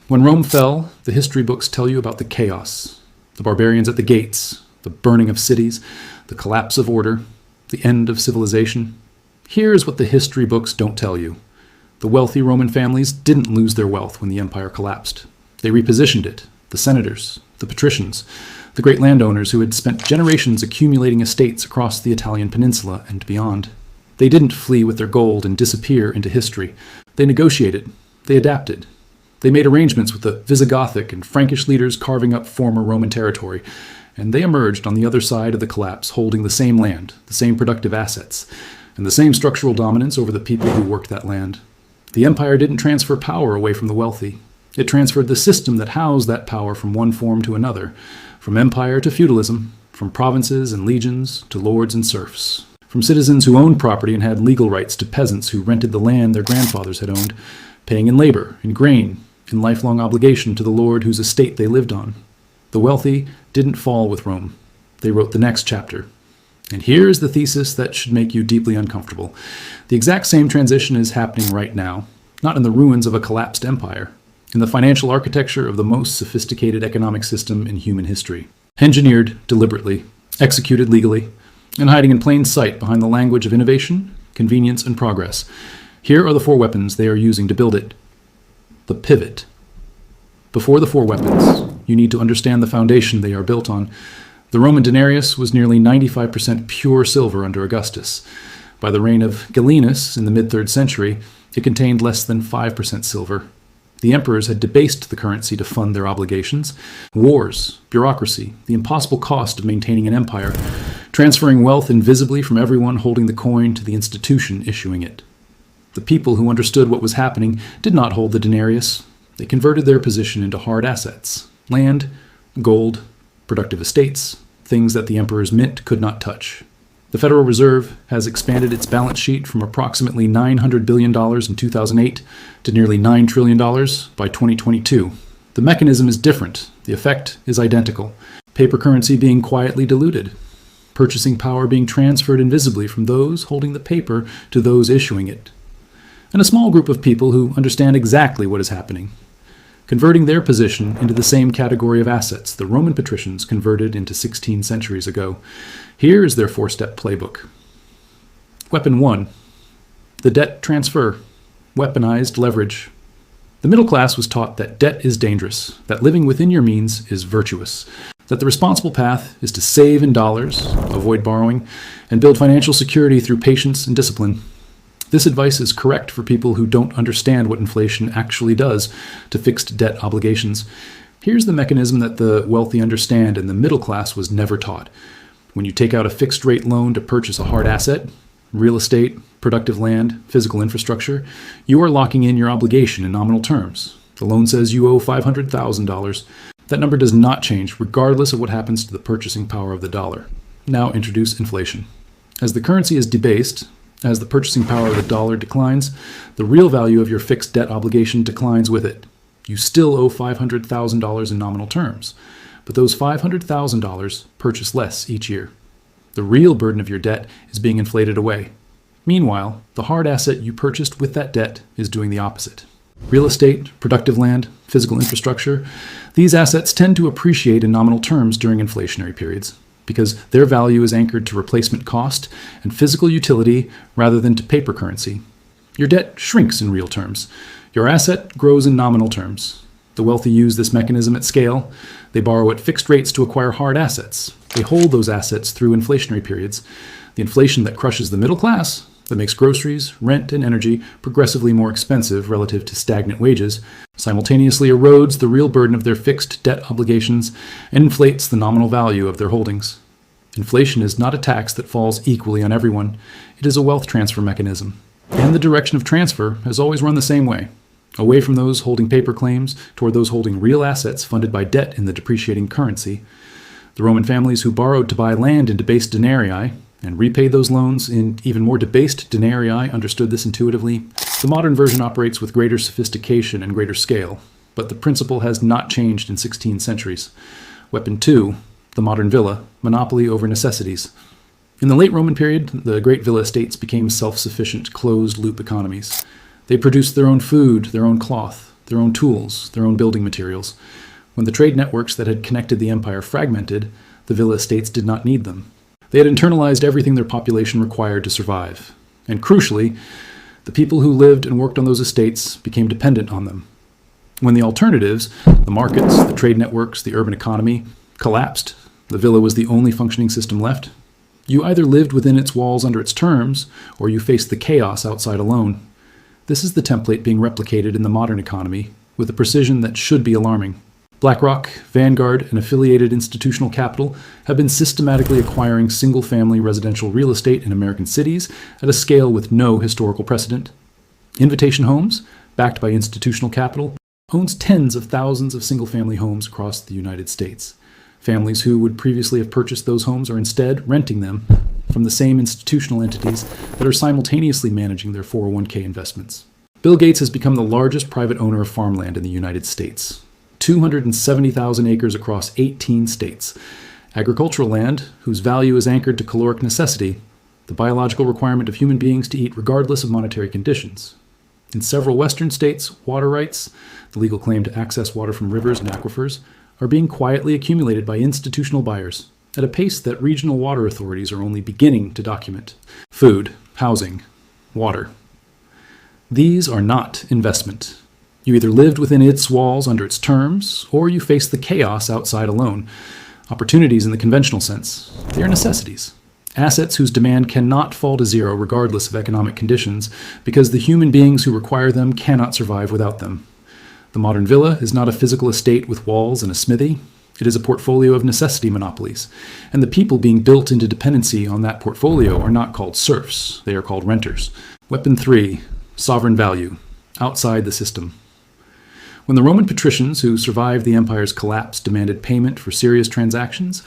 When Rome fell, the history books tell you about the chaos, the barbarians at the gates, the burning of cities, the collapse of order, the end of civilization. Here's what the history books don't tell you. The wealthy Roman families didn't lose their wealth when the empire collapsed. They repositioned it. The senators, the patricians, the great landowners who had spent generations accumulating estates across the Italian peninsula and beyond. They didn't flee with their gold and disappear into history. They negotiated. They adapted. They made arrangements with the Visigothic and Frankish leaders carving up former Roman territory, and they emerged on the other side of the collapse holding the same land, the same productive assets, and the same structural dominance over the people who worked that land. The empire didn't transfer power away from the wealthy. It transferred the system that housed that power from one form to another, from empire to feudalism, from provinces and legions to lords and serfs, from citizens who owned property and had legal rights to peasants who rented the land their grandfathers had owned, paying in labor, in grain, in lifelong obligation to the lord whose estate they lived on. The wealthy didn't fall with Rome. They wrote the next chapter. And here is the thesis that should make you deeply uncomfortable. The exact same transition is happening right now, not in the ruins of a collapsed empire, in the financial architecture of the most sophisticated economic system in human history. Engineered deliberately, executed legally, and hiding in plain sight behind the language of innovation, convenience, and progress. Here are the 4 weapons they are using to build it. The pivot. Before the 4 weapons, you need to understand the foundation they are built on. The Roman denarius was nearly 95% pure silver under Augustus. By the reign of Gallienus in the mid-3rd century, it contained less than 5% silver. The emperors had debased the currency to fund their obligations. Wars, bureaucracy, the impossible cost of maintaining an empire, transferring wealth invisibly from everyone holding the coin to the institution issuing it. The people who understood what was happening did not hold the denarius. They converted their position into hard assets, land, gold, productive estates, things that the emperor's mint could not touch. The Federal Reserve has expanded its balance sheet from approximately $900 billion in 2008 to nearly $9 trillion by 2022. The mechanism is different. The effect is identical. Paper currency being quietly diluted. Purchasing power being transferred invisibly from those holding the paper to those issuing it. And a small group of people who understand exactly what is happening, converting their position into the same category of assets the Roman patricians converted into 16 centuries ago. Here is their 4-step playbook. Weapon 1. The debt transfer. Weaponized leverage. The middle class was taught that debt is dangerous, that living within your means is virtuous, that the responsible path is to save in dollars, avoid borrowing, and build financial security through patience and discipline. This advice is correct for people who don't understand what inflation actually does to fixed debt obligations. Here's the mechanism that the wealthy understand and the middle class was never taught. When you take out a fixed-rate loan to purchase a hard asset, real estate, productive land, physical infrastructure, you are locking in your obligation in nominal terms. The loan says you owe $500,000. That number does not change regardless of what happens to the purchasing power of the dollar. Now introduce inflation. As the currency is debased, as the purchasing power of the dollar declines, the real value of your fixed debt obligation declines with it. You still owe $500,000 in nominal terms, but those $500,000 purchase less each year. The real burden of your debt is being inflated away. Meanwhile, the hard asset you purchased with that debt is doing the opposite. Real estate, productive land, physical infrastructure, these assets tend to appreciate in nominal terms during inflationary periods, because their value is anchored to replacement cost and physical utility rather than to paper currency. Your debt shrinks in real terms. Your asset grows in nominal terms. The wealthy use this mechanism at scale. They borrow at fixed rates to acquire hard assets. They hold those assets through inflationary periods. The inflation that crushes the middle class, that makes groceries, rent, and energy progressively more expensive relative to stagnant wages, simultaneously erodes the real burden of their fixed debt obligations and inflates the nominal value of their holdings. Inflation is not a tax that falls equally on everyone. It is a wealth transfer mechanism. And the direction of transfer has always run the same way, away from those holding paper claims toward those holding real assets funded by debt in the depreciating currency. The Roman families who borrowed to buy land in debased denarii and repaid those loans in even more debased denarii understood this intuitively. The modern version operates with greater sophistication and greater scale, but the principle has not changed in 16 centuries. Weapon 2, the modern villa, monopoly over necessities. In the late Roman period, the great villa estates became self-sufficient, closed-loop economies. They produced their own food, their own cloth, their own tools, their own building materials. When the trade networks that had connected the empire fragmented, the villa estates did not need them. They had internalized everything their population required to survive. And crucially, the people who lived and worked on those estates became dependent on them. When the alternatives, the markets, the trade networks, the urban economy, collapsed, the villa was the only functioning system left. You either lived within its walls under its terms, or you faced the chaos outside alone. This is the template being replicated in the modern economy with a precision that should be alarming. BlackRock, Vanguard, and affiliated institutional capital have been systematically acquiring single-family residential real estate in American cities at a scale with no historical precedent. Invitation Homes, backed by institutional capital, owns tens of thousands of single-family homes across the United States. Families who would previously have purchased those homes are instead renting them from the same institutional entities that are simultaneously managing their 401k investments. Bill Gates has become the largest private owner of farmland in the United States. 270,000 acres across 18 states. Agricultural land whose value is anchored to caloric necessity, the biological requirement of human beings to eat regardless of monetary conditions. In several Western states, water rights, the legal claim to access water from rivers and aquifers, are being quietly accumulated by institutional buyers at a pace that regional water authorities are only beginning to document. Food, housing, water. These are not investment. You either lived within its walls under its terms, or you faced the chaos outside alone. Opportunities in the conventional sense, they are necessities. Assets whose demand cannot fall to zero regardless of economic conditions, because the human beings who require them cannot survive without them. The modern villa is not a physical estate with walls and a smithy. It is a portfolio of necessity monopolies, and the people being built into dependency on that portfolio are not called serfs, they are called renters. Weapon 3, sovereign value, outside the system. When the Roman patricians who survived the empire's collapse demanded payment for serious transactions,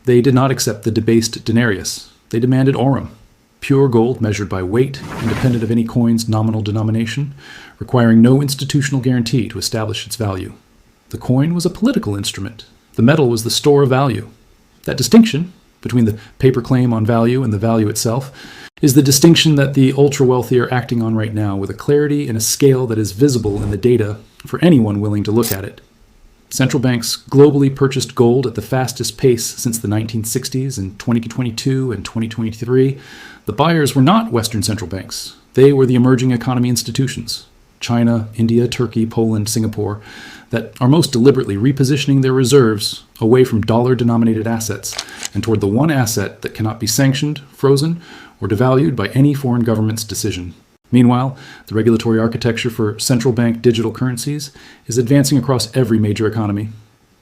they did not accept the debased denarius. They demanded aurum, pure gold measured by weight, independent of any coin's nominal denomination, requiring no institutional guarantee to establish its value. The coin was a political instrument. The metal was the store of value. That distinction between the paper claim on value and the value itself is the distinction that the ultra-wealthy are acting on right now with a clarity and a scale that is visible in the data for anyone willing to look at it. Central banks globally purchased gold at the fastest pace since the 1960s in 2022 and 2023. The buyers were not Western central banks. They were the emerging economy institutions, China, India, Turkey, Poland, Singapore, that are most deliberately repositioning their reserves away from dollar-denominated assets and toward the one asset that cannot be sanctioned, frozen, or devalued by any foreign government's decision. Meanwhile, the regulatory architecture for central bank digital currencies is advancing across every major economy.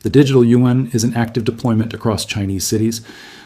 The digital yuan is in active deployment across Chinese cities.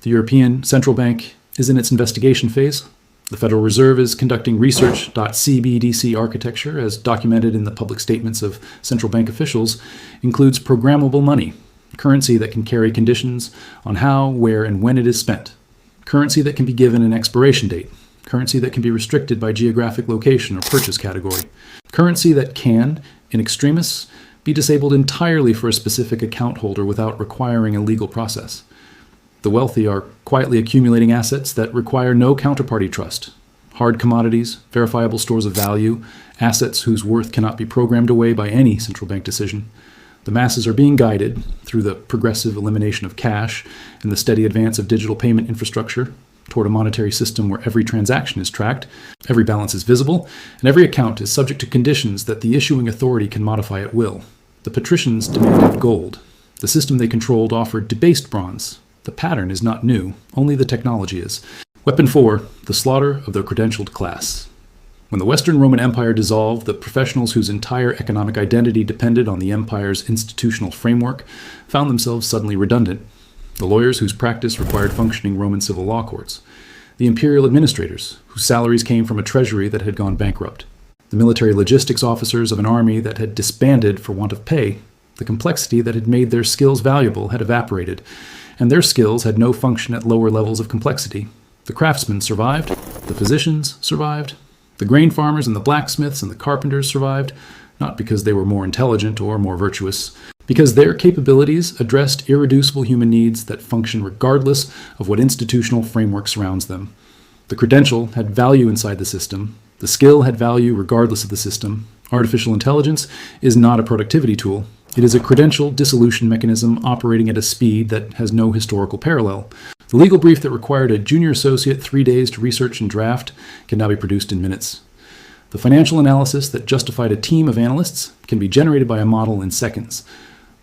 The European Central Bank is in its investigation phase. The Federal Reserve is conducting research.CBDC architecture, as documented in the public statements of central bank officials, includes programmable money, currency that can carry conditions on how, where, and when it is spent, currency that can be given an expiration date, currency that can be restricted by geographic location or purchase category, currency that can, in extremis, be disabled entirely for a specific account holder without requiring a legal process. The wealthy are quietly accumulating assets that require no counterparty trust, hard commodities, verifiable stores of value, assets whose worth cannot be programmed away by any central bank decision. The masses are being guided through the progressive elimination of cash and the steady advance of digital payment infrastructure toward a monetary system where every transaction is tracked, every balance is visible, and every account is subject to conditions that the issuing authority can modify at will. The patricians demanded gold. The system they controlled offered debased bronze. The pattern is not new, only the technology is. Weapon 4, the slaughter of the credentialed class. When the Western Roman Empire dissolved, the professionals whose entire economic identity depended on the empire's institutional framework found themselves suddenly redundant. The lawyers whose practice required functioning Roman civil law courts. The imperial administrators whose salaries came from a treasury that had gone bankrupt. The military logistics officers of an army that had disbanded for want of pay. The complexity that had made their skills valuable had evaporated, and their skills had no function at lower levels of complexity. The craftsmen survived, the physicians survived, the grain farmers and the blacksmiths and the carpenters survived, not because they were more intelligent or more virtuous, because their capabilities addressed irreducible human needs that function regardless of what institutional framework surrounds them. The credential had value inside the system, the skill had value regardless of the system, Artificial intelligence is not a productivity tool. It is a credential dissolution mechanism operating at a speed that has no historical parallel. The legal brief that required a junior associate 3 days to research and draft can now be produced in minutes. The financial analysis that justified a team of analysts can be generated by a model in seconds.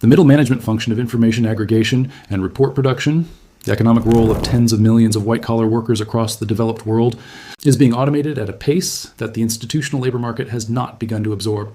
The middle management function of information aggregation and report production, the economic role of tens of millions of white-collar workers across the developed world, is being automated at a pace that the institutional labor market has not begun to absorb.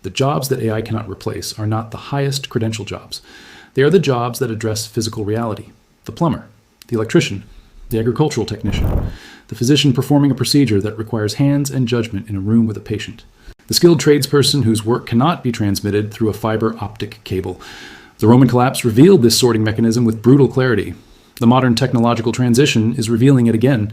The jobs that AI cannot replace are not the highest credential jobs. They are the jobs that address physical reality. The plumber, the electrician, the agricultural technician, the physician performing a procedure that requires hands and judgment in a room with a patient, the skilled tradesperson whose work cannot be transmitted through a fiber optic cable. The Roman collapse revealed this sorting mechanism with brutal clarity. The modern technological transition is revealing it again.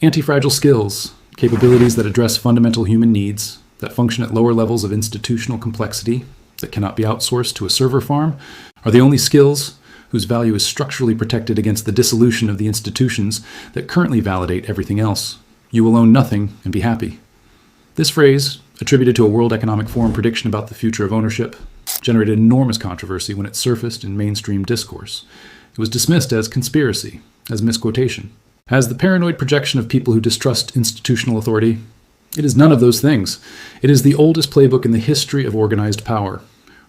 Anti-fragile skills, capabilities that address fundamental human needs, that function at lower levels of institutional complexity, that cannot be outsourced to a server farm, are the only skills whose value is structurally protected against the dissolution of the institutions that currently validate everything else. You will own nothing and be happy. This phrase, attributed to a World Economic Forum prediction about the future of ownership, generated enormous controversy when it surfaced in mainstream discourse. It was dismissed as conspiracy, as misquotation, as the paranoid projection of people who distrust institutional authority. It is none of those things. It is the oldest playbook in the history of organized power.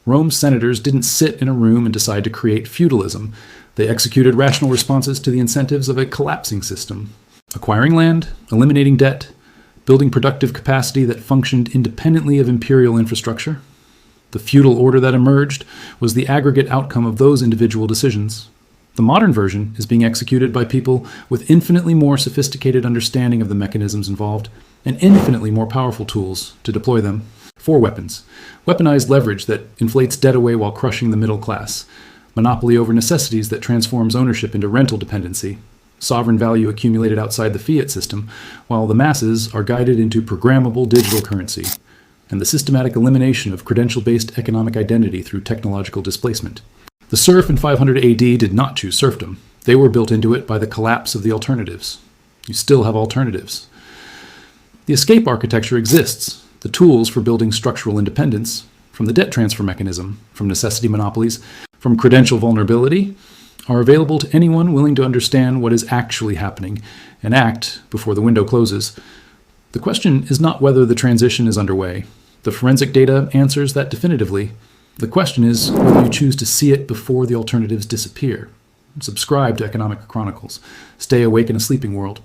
Rome's senators didn't sit in a room and decide to create feudalism. They executed rational responses to the incentives of a collapsing system, acquiring land, eliminating debt, building productive capacity that functioned independently of imperial infrastructure. The feudal order that emerged was the aggregate outcome of those individual decisions. The modern version is being executed by people with infinitely more sophisticated understanding of the mechanisms involved and infinitely more powerful tools to deploy them. 4 weapons. Weaponized leverage that inflates debt away while crushing the middle class. Monopoly over necessities that transforms ownership into rental dependency. Sovereign value accumulated outside the fiat system, while the masses are guided into programmable digital currency. And the systematic elimination of credential-based economic identity through technological displacement. The Serf in 500 AD did not choose serfdom. They were built into it by the collapse of the alternatives. You still have alternatives. The escape architecture exists, the tools for building structural independence, from the debt transfer mechanism, from necessity monopolies, from credential vulnerability, are available to anyone willing to understand what is actually happening and act before the window closes. The question is not whether the transition is underway. The forensic data answers that definitively. The question is whether you choose to see it before the alternatives disappear. Subscribe to Economic Chronicles. Stay awake in a sleeping world.